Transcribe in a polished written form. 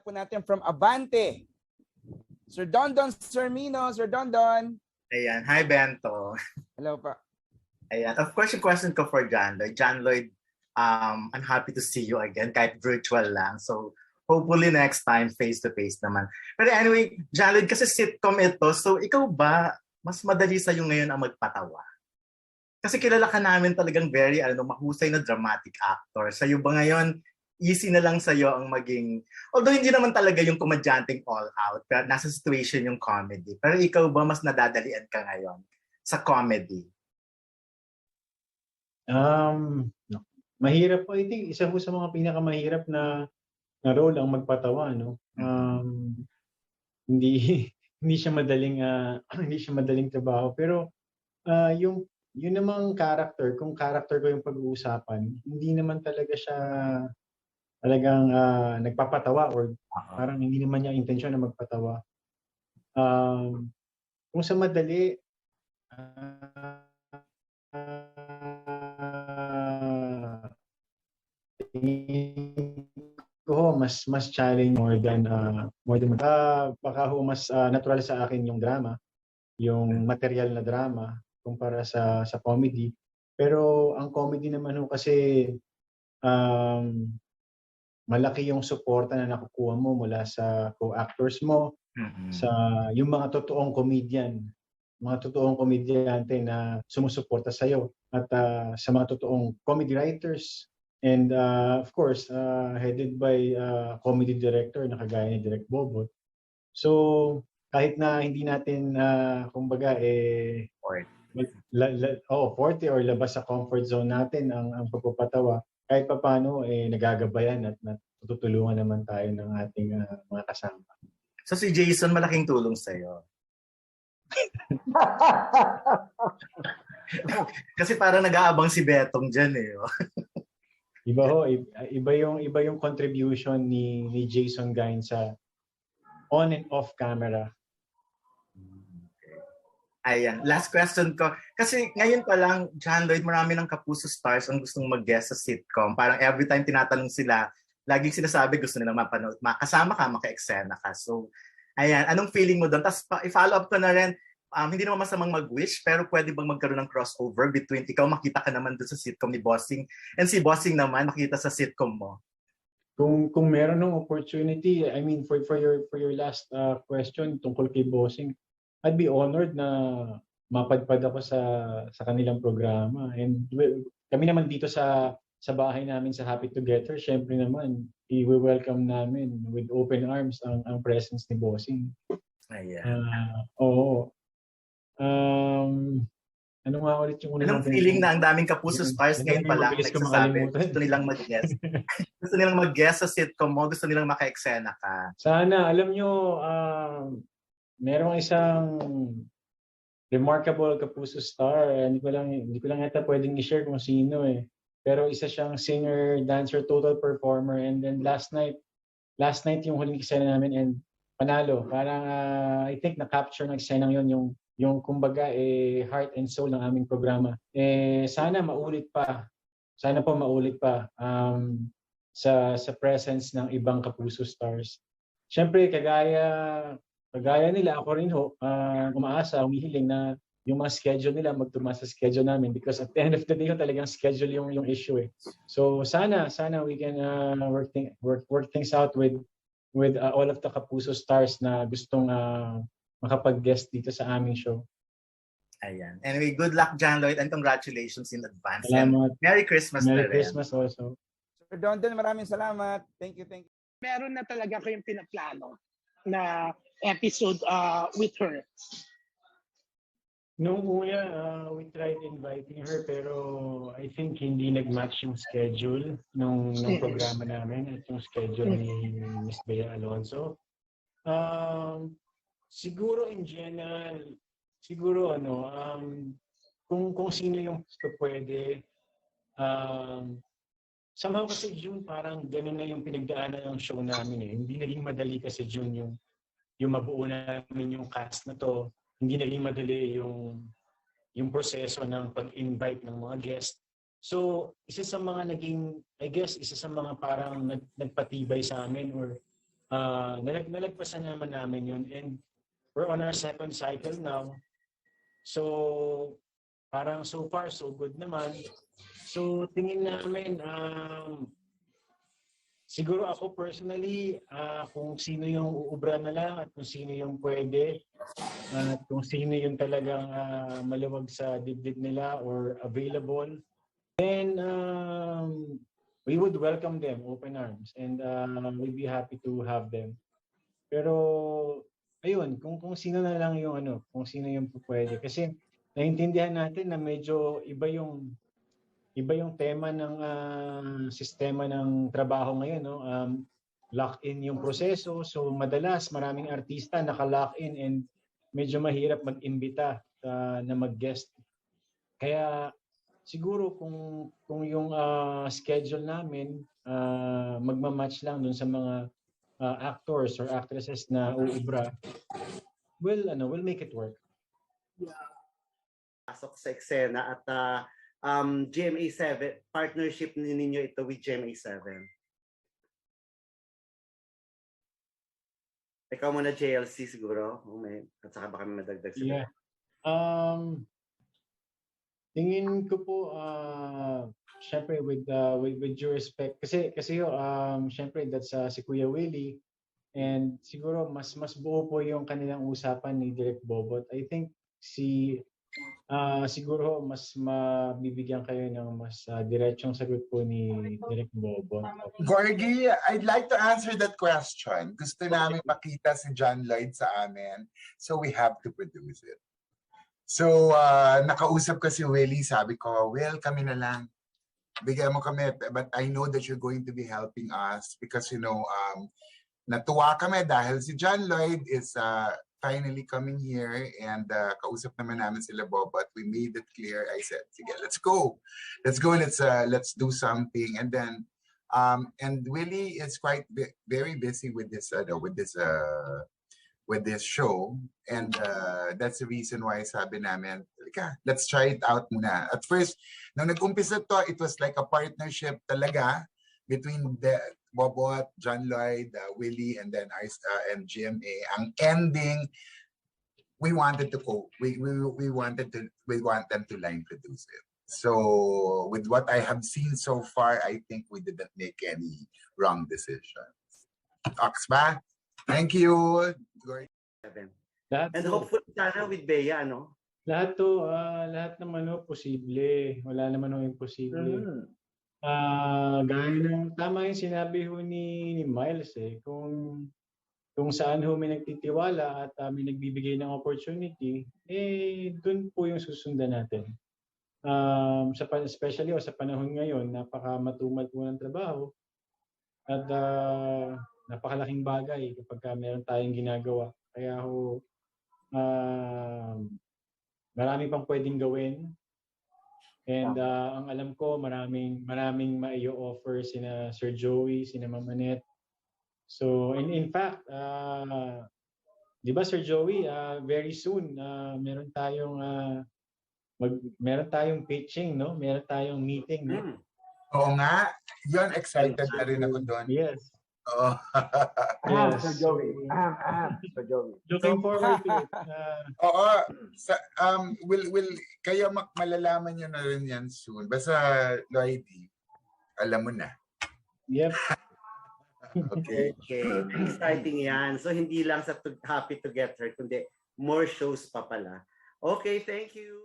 po natin from Abante. Sir Dondon Sermino. Sir Dondon. Ayan. Hi, Bento. Hello pa. Ayan. Of course, yung question ko for John Lloyd. John Lloyd, I'm happy to see you again, kahit virtual lang. So, hopefully next time, face-to-face naman. Pero anyway, John Lloyd, kasi sitcom ito. So, ikaw ba, mas madali sa'yo ngayon ang magpatawa? Kasi kilala ka namin talagang very mahusay na dramatic actor. Sa'yo ba ngayon, easy na lang sa'yo ang maging, although hindi naman talaga yung komedyanteng all out, pero nasa situation yung comedy. Pero ikaw ba mas nadadalian ka ngayon sa comedy? Mahirap po. I think isa po sa mga pinakamahirap na role ang magpatawa, no? Hindi hindi siya madaling hindi siya madaling trabaho, pero yun namang character, kung character ko yung pag-uusapan, hindi naman talaga siya talagang nagpapatawa or parang hindi naman niya intensyon na magpatawa. Kung sa madali, mas challenge more than baka ho mas natural sa akin yung drama, yung material na drama kumpara sa comedy. Pero ang comedy naman ho kasi malaki yung suporta na nakukuha mo mula sa co-actors mo, sa yung mga totoong comedian, mga totoong komedyante na sumusuporta sa iyo, at sa mga totoong comedy writers, and of course headed by comedy director na kagaya ni Direk Bobot. So kahit na hindi natin kumbaga 40 or labas sa comfort zone natin ang pagpapatawa, kahit papaano nagagabayan at natutulungan naman tayo ng ating mga kasama. So si Jason malaking tulong sa iyo. Kasi parang nag-aabang si Betong diyan eh. Iba yung contribution ni Jason Gain sa on and off camera. Ayan, last question ko. Kasi ngayon pa lang, John Lloyd, marami ng Kapuso stars ang gustong mag-guest sa sitcom. Parang every time tinatanong sila, laging sinasabi gusto nilang mapanood. Makasama ka, maka-eksena ka. So, ayan, anong feeling mo doon? Tapos i-follow up ko na rin, hindi naman masamang mag-wish, pero pwede bang magkaroon ng crossover between ikaw, makita ka naman doon sa sitcom ni Bossing, and si Bossing naman, makita sa sitcom mo? Kung meron ng opportunity, I mean, for your last question tungkol kay Bossing, I'd be honored na mapadpad ako sa kanilang programa. And kami naman dito sa bahay namin sa Happy Together, syempre naman, i-welcome namin with open arms ang presence ni Bossing. Ayan. Oo. Ano nga ulit yung unang anong feeling na ang daming Kapuso stars ngayon pa lang nagsasabi, gusto nilang mag-guest. Gusto nilang mag-guest sa sitcom mo, gusto nilang maka-eksena ka. Sana, alam nyo, merong isang remarkable Kapuso star. Hindi ko lang yata pwedeng i-share kung sino eh. Pero isa siyang singer, dancer, total performer. And then last night yung huling eksena namin and panalo. Parang I think na-capture ng eksenang yun yung kumbaga heart and soul ng aming programa. Sana maulit pa. Sana po maulit pa sa presence ng ibang Kapuso stars. Siyempre kagaya nila, ako rin ho, umaasa, humihiling na yung mga schedule nila magtuma sa schedule namin, because at the end of the day talagang schedule yung issue eh. So sana we can work things out with all of the Kapuso stars na gustong makapag-guest dito sa aming show. Ayan. Anyway, good luck, John Lloyd, and congratulations in advance. Salamat. And Merry Christmas. Merry Christmas also. Sir Dondon, maraming salamat. Thank you. Meron na talaga kayong pinaplano na episode with her? Nung una, we tried inviting her, pero I think hindi nag-match yung schedule nung programa namin at yung schedule ni Miss Bea Alonso. Siguro in general, kung sino yung pwede, somehow kasi June parang ganun na yung pinagdaanan ng show namin eh. Hindi naging madali kasi June yung mabuo namin yung cast na to. Hindi naging madali yung proseso ng pag-invite ng mga guest. So, isa sa mga naging, I guess, isa sa mga parang nagpatibay sa amin or nalagpasan naman namin yun. And we're on our second cycle now. So, parang so far, so good naman. So, tingin namin, siguro ako personally, kung sino yung uubra na lang at kung sino yung pwede at kung sino yung talagang maluwag sa dibdib nila or available, then we would welcome them open arms and we'd be happy to have them. Pero ayun, kung sino na lang yung kung sino yung pwede kasi naintindihan natin na medyo iba yung tema ng sistema ng trabaho ngayon, no? Lock-in yung proseso. So madalas maraming artista naka-lock-in and medyo mahirap mag-imbita na mag-guest. Kaya siguro kung yung schedule namin magma-match lang dun sa mga actors or actresses na uubra, we'll make it work. Pasok sa eksena at GMA7, partnership ninyo ito with GMA7. Ikaw muna, JLC siguro. At saka baka may madagdag sila. Yeah. Tingin ko po, syempre with due respect, kasi syempre that's si Kuya Willie, and siguro mas buo po yung kanilang usapan ni Direk Bobot. I think siguro mas mabibigyan kayo ng mas diretsong sagot po ni Direk Bobot. Gorgie, I'd like to answer that question. Gusto namin makita si John Lloyd sa amin, so we have to produce it. So, nakausap ko si Willie, sabi ko, well, kami na lang. Bigyan mo kami, but I know that you're going to be helping us because, natuwa kami dahil si John Lloyd is finally coming here and kausap naman namin sila Bobot. We made it clear. I said, sige, let's go. Let's do something. And then, and Willie is quite very busy with this show, and that's the reason why sabi namin, let's try it out muna. At first, nung nag-umpisa to, it was like a partnership talaga between Bobot, John Lloyd, Willie, and then and GMA. Ang ending, we want them to line produce it. So with what I have seen so far, I think we didn't make any wrong decisions. Ox ba? Thank you. And hopefully sana with Bea, no? Lahat naman posible. Wala naman imposible. Gaya ng tama yung sinabi ho ni Miles kung saan ho may nagtitiwala at may nagbibigay ng opportunity, dun po yung susundan natin. Especially sa panahon ngayon, napakamatumal po ng trabaho at napakalaking bagay kapag meron tayong ginagawa. Kaya ho, marami pang pwedeng gawin. And ang alam ko, maraming ma-i-offer sina Sir Joey, sina Ma'am Annette. So, in fact, di ba Sir Joey, very soon, meron tayong pitching, no? Meron tayong meeting, no? Oo nga. Yun, excited na rin ako doon. Yes. Oh. Yes. Sir Joey. Sir Joey. Looking forward to it. Oo. Will kayo malalaman nyo na rin yan soon. Basta, Lloydie, alam mo na. Yep. Okay. Exciting yan. So hindi lang sa Happy to Get Her, kundi more shows pa pala. Okay, thank you.